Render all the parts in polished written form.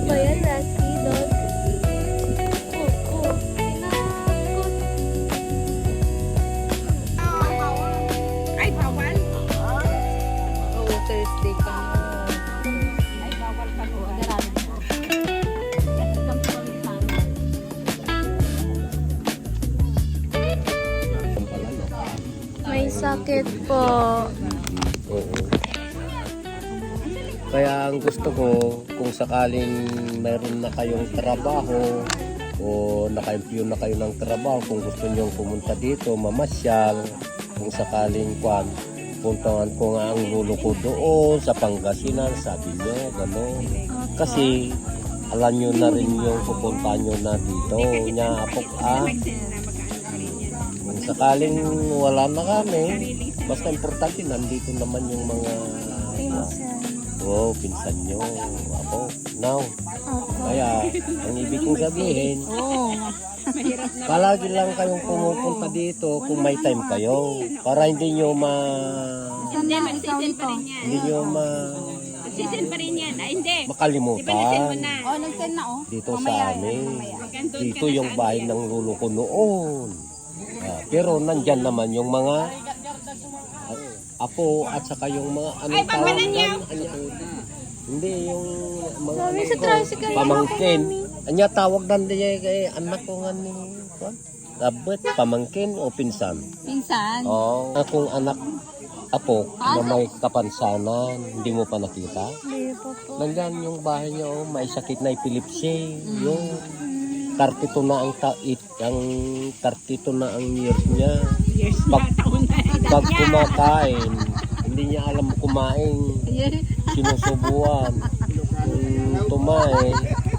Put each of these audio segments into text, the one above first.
ba yan, Lassie? Dog? Oh, tinakot. Ay, bawal. Oo, Thursday ka. Ay, bawal ka po. May sakit po. Oo. Kaya ang gusto ko, kung sakaling mayroon na kayong trabaho o naka-employ na kayo ng trabaho, kung gusto nyo pumunta dito, mamasyal, kung sakaling puntahan ko nga ang lulo ko doon sa Pangasinan, sabi nyo, gano'n. Kasi alam nyo na rin yung pupunta nyo na dito. Nya, apok kung sakaling wala na kami, basta importante, nandito naman yung mga pinsan nyo. Ako, now. Kaya, ang ibig kong sabihin, palagi lang kayong pumupunta dito kung may time kayo. Para hindi nyo Hindi, mag-season pa rin yan. hindi nyo Mag-season pa rin yan. Ay, hindi. Di ba na-send mo makalimutan. na? Oh, nag-send na oh. Dito sa amin. Dito yung bahay ng lulo ko noon. Pero nandyan naman yung mga apo at saka yung mga Ay, pagmananyaw! Hindi yung mga Mami, ano sa ko, tricycle. pamangkin. Anya tawag dan diya kay anak ko nga ni Rabet, pamangkin o pinsan. Pinsan. Oh, akong anak apo na may kapansanan, hindi mo pa nakita? Hindi pa po. Nandyan yung bahay niya, oh, may sakit na epilepsy. Yung 32 na ang ang 32 na ang years niya. Years na, taon na. Pag kumakain, hindi niya alam kumain. Sinusubuan.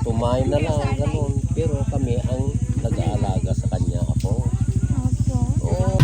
Tumay na lang, ganun. Pero kami ang nag-aalaga sa kanya ako. Opo. Oh.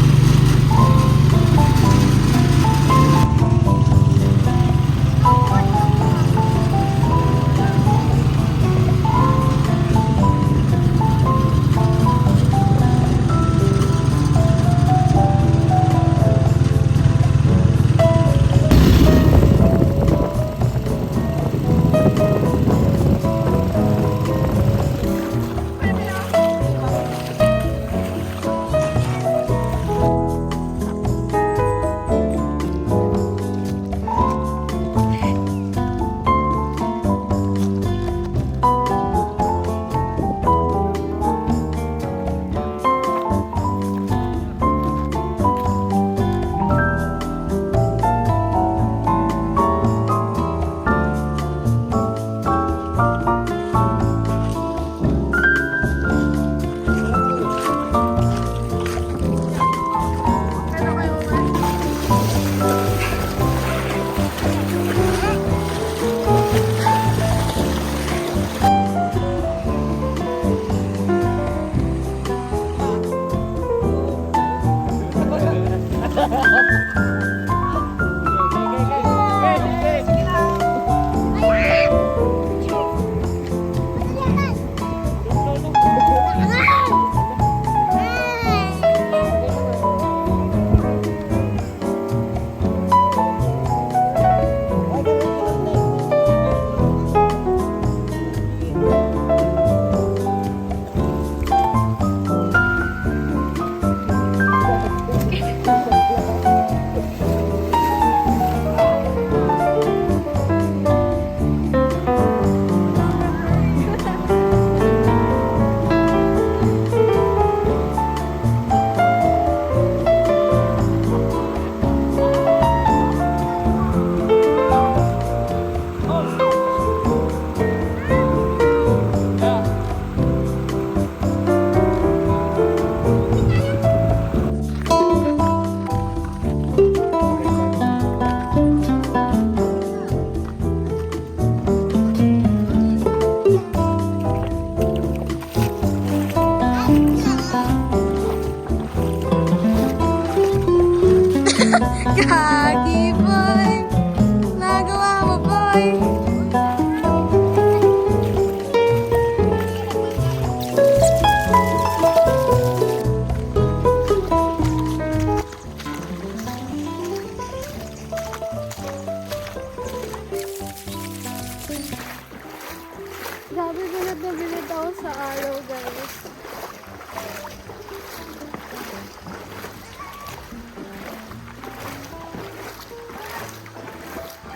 Grabe, bilad na bilad ako sa araw, guys.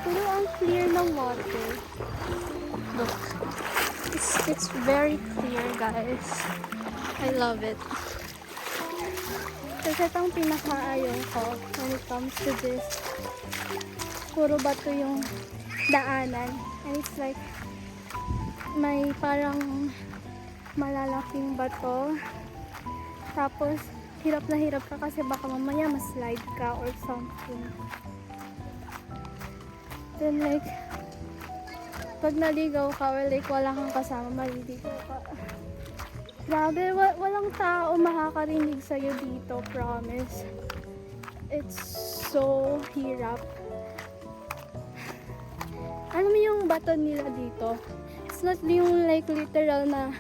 Pero ang clear ng water. Look. It's very clear, guys. I love it. Kasi itong pinaka-ayaw ko when it comes to this. Puro bato yung daanan. And it's like may parang malalaking bato. Tapos, hirap na hirap ka kasi baka mamaya ma-slide ka or something. Then like, pag naligaw ka or like wala kang kasama, maliligaw ka. Grabe, walang tao makakarinig sa'yo dito, promise. It's so hirap. Alam mo yung bato nila dito? It's not yung like literal na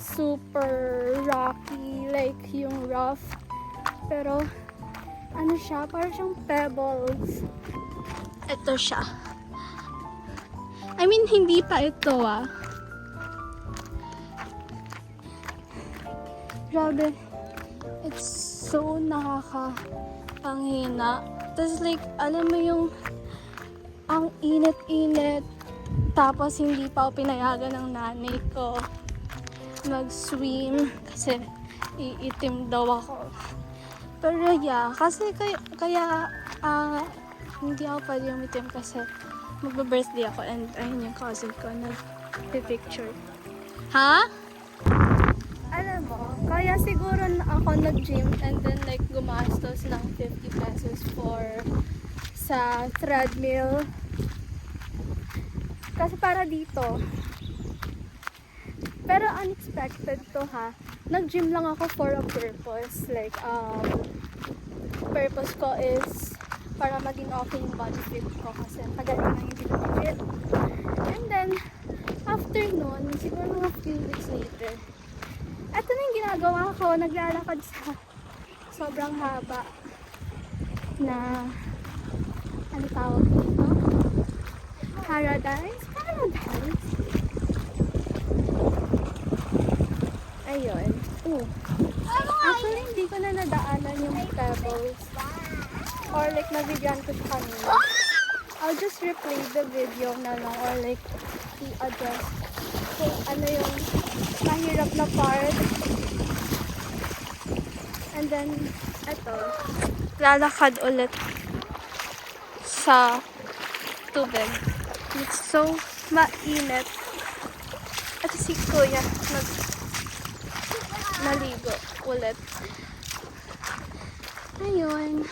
super rocky, like yung rough. Pero, ano siya? Parang siyang pebbles. Ito siya. I mean, hindi pa ito ah. Grabe. It's so nakakapanghina. Tapos like, alam mo yung ang init-init. Tapos hindi pa ako pinayagan ng nanay ko mag-swim kasi iitim daw ako. Pero yeah, kasi kaya hindi ako pwede umitim kasi magbe-birthday ako and ayun yung cousin ko nag-picture. Ha? Alam mo, kaya siguro ako nag-gym and then like gumastos ng 50 pesos sa treadmill. Kasi para dito. Pero unexpected to ha. Nag-gym lang ako for a purpose. Like, purpose ko is para maging okay yung body fit ko kasi tagal ko nang hindi nag-fit. And then, after nun, siguro mga few weeks later, eto na yung ginagawa ko. Naglalakad sa sobrang haba na ano tawag dito? Paradise? Ayun. Actually, hindi ko na nadaanan yung pebbles. Or like, nabigyan ko siya kanina. I'll just replay the video na lang or like, i-adjust kung ano yung mahirap na part. And then, eto, lalakad ulit sa tubig. It's so mainit. At si Kuya naligo ulit. Ayun.